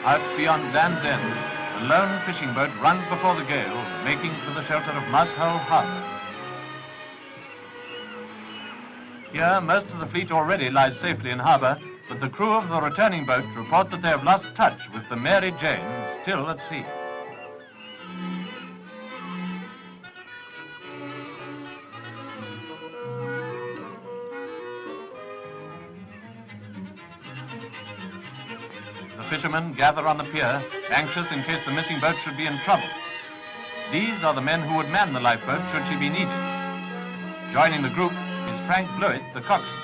Out beyond Land's End, a lone fishing boat runs before the gale, making for the shelter of Mousehole harbour. Here, most of the fleet already lies safely in harbour, but the crew of the returning boat report that they have lost touch with the Mary Jane, still at sea. The fishermen gather on the pier, anxious in case the missing boat should be in trouble. These are the men who would man the lifeboat should she be needed. Joining the group is Frank Blewitt, the coxswain.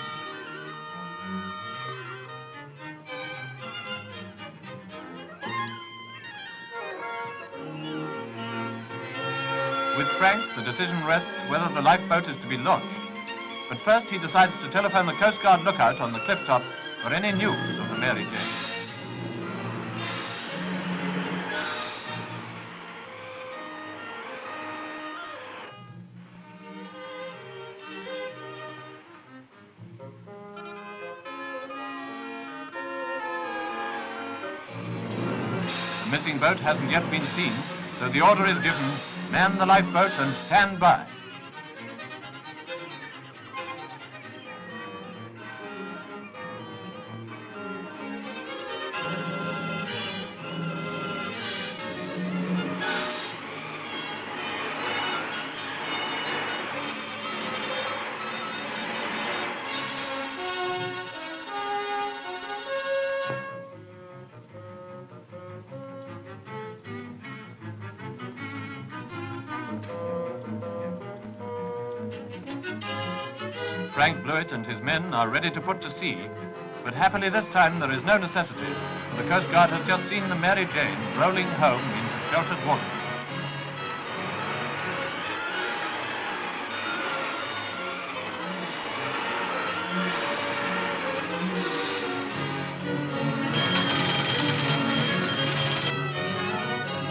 With Frank, the decision rests whether the lifeboat is to be launched. But first he decides to telephone the Coast Guard lookout on the cliff top for any news of the Mary Jane. The missing boat hasn't yet been seen, so the order is given, man the lifeboat and stand by. Frank Blewitt and his men are ready to put to sea, but happily this time there is no necessity, for the Coast Guard has just seen the Mary Jane rolling home into sheltered waters.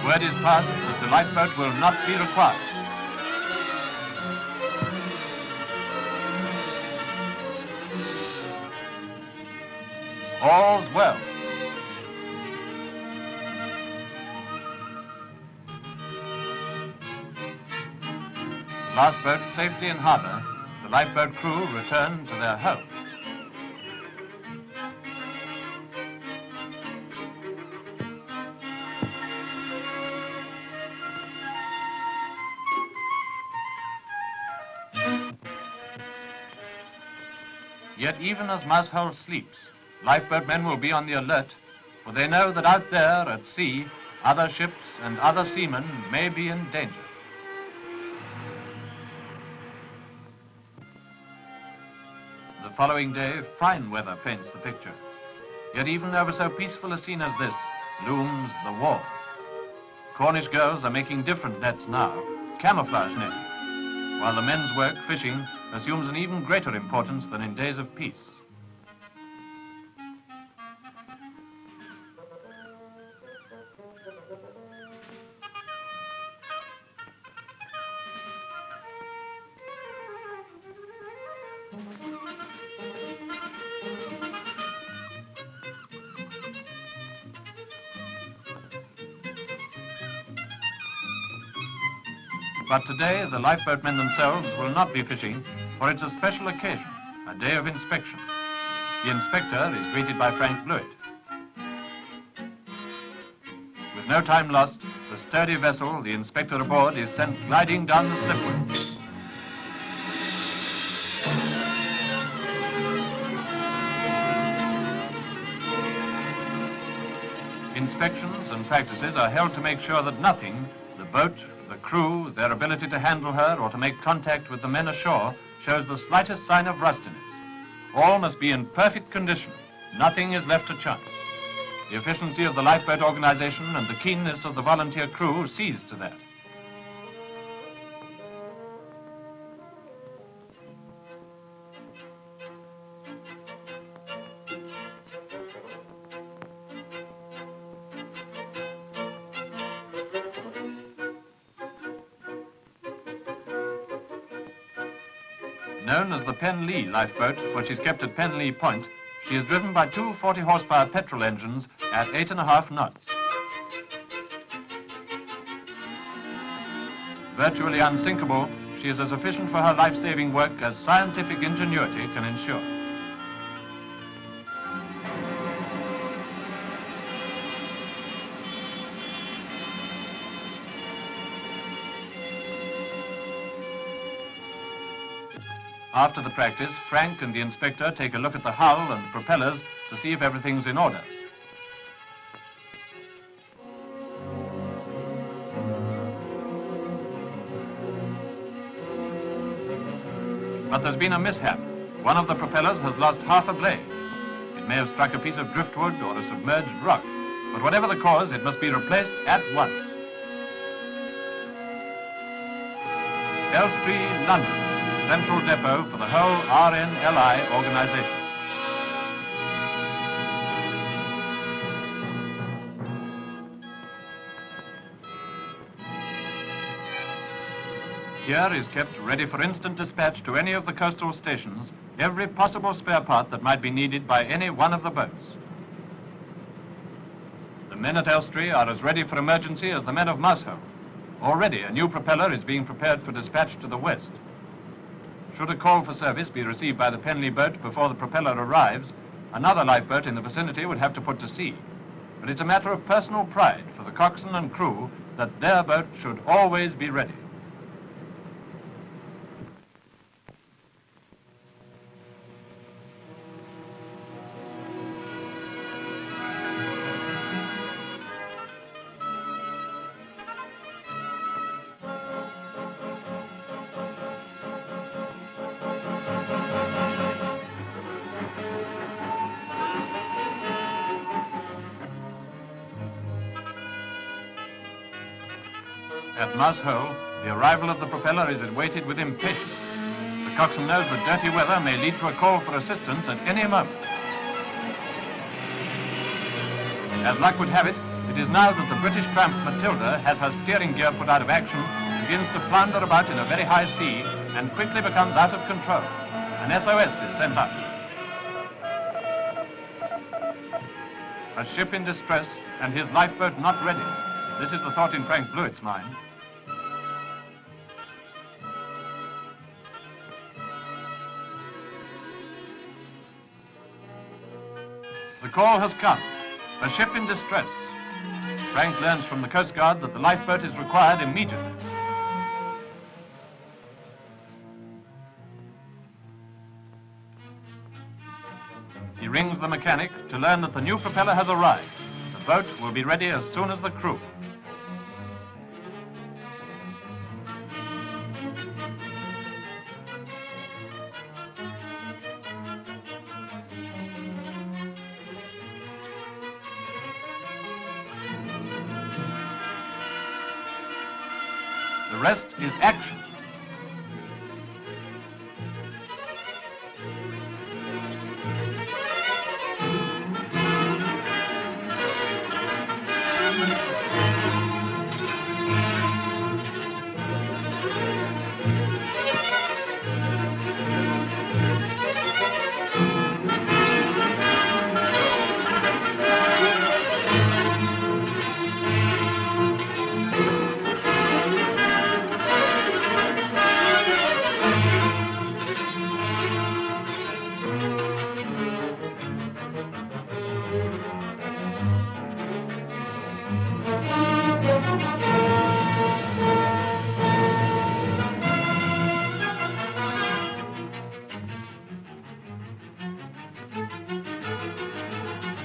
Word is passed that the lifeboat will not be required. All's well. Last boat safely in harbour, the lifeboat crew return to their homes. Yet even as Mousehole sleeps, lifeboatmen will be on the alert, for they know that out there at sea, other ships and other seamen may be in danger. The following day, fine weather paints the picture. Yet even over so peaceful a scene as this looms the war. Cornish girls are making different nets now, camouflage netting, while the men's work, fishing, assumes an even greater importance than in days of peace. But today, the lifeboatmen themselves will not be fishing, for it's a special occasion, a day of inspection. The inspector is greeted by Frank Blewitt. With no time lost, the sturdy vessel, the inspector aboard, is sent gliding down the slipway. Inspections and practices are held to make sure that nothing, the boat, the crew, their ability to handle her or to make contact with the men ashore, shows the slightest sign of rustiness. All must be in perfect condition. Nothing is left to chance. The efficiency of the lifeboat organization and the keenness of the volunteer crew sees to that. Known as the Penlee lifeboat, for she's kept at Penlee Point, She is driven by two 40-horsepower petrol engines at 8.5 knots. Virtually unsinkable, she is as efficient for her life-saving work as scientific ingenuity can ensure. After the practice, Frank and the inspector take a look at the hull and the propellers to see if everything's in order. But there's been a mishap. One of the propellers has lost half a blade. It may have struck a piece of driftwood or a submerged rock, but whatever the cause, it must be replaced at once. Elstree, London. Central depot for the whole RNLI organization. Here is kept ready for instant dispatch to any of the coastal stations, every possible spare part that might be needed by any one of the boats. The men at Elstree are as ready for emergency as the men of Mousehole. Already a new propeller is being prepared for dispatch to the west. Should a call for service be received by the Penley boat before the propeller arrives, another lifeboat in the vicinity would have to put to sea. But it's a matter of personal pride for the coxswain and crew that their boat should always be ready. At Mousehole, the arrival of the propeller is awaited with impatience. The coxswain knows that dirty weather may lead to a call for assistance at any moment. As luck would have it, it is now that the British tramp Matilda has her steering gear put out of action, begins to flounder about in a very high sea, and quickly becomes out of control. An S.O.S. is sent up. A ship in distress and his lifeboat not ready. This is the thought in Frank Blewitt's mind. The call has come. A ship in distress. Frank learns from the Coast Guard that the lifeboat is required immediately. He rings the mechanic to learn that the new propeller has arrived. The boat will be ready as soon as the crew. The rest is action.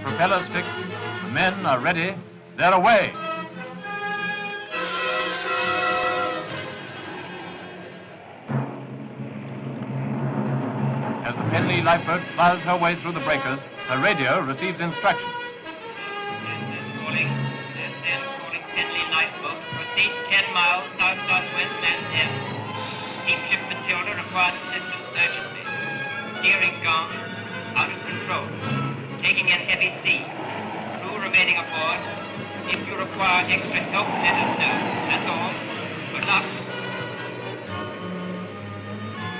Propellers fixed, the men are ready, they're away. As the Penley lifeboat plows her way through the breakers, her radio receives instructions. Calling Penley lifeboat, proceed 10 miles south-southwest and Keep ship Matilda requires assistance urgently. Steering gone, out of control. Taking in heavy sea. Crew remaining aboard. If you require extra help, let us know. That's all. Good luck.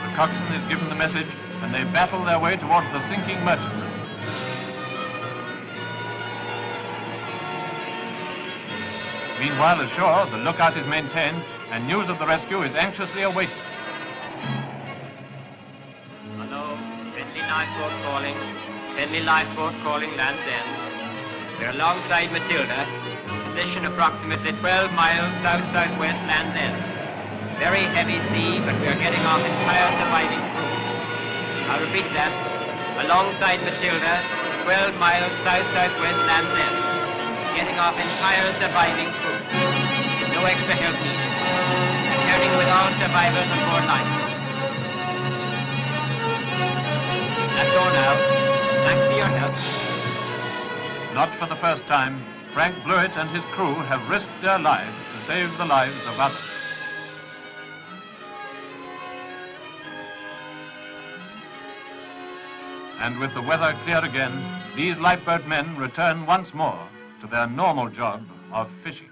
The coxswain is given the message, and they battle their way toward the sinking merchantman. Meanwhile, ashore, the lookout is maintained and news of the rescue is anxiously awaited. Hello, Henley Lifeboat calling. Henley Lifeboat calling Land's End. We're alongside Matilda, position approximately 12 miles south-southwest Land's End. Very heavy sea, but we're getting off entire surviving crew. I'll repeat that. Alongside Matilda, 12 miles south-southwest Land's End. Getting off entire surviving crew. No extra help needed. Returning with all survivors on board lifeboat. That's all now. Thanks for your help. Not for the first time, Frank Blewitt and his crew have risked their lives to save the lives of others. And with the weather clear again, these lifeboat men return once more to their normal job of fishing.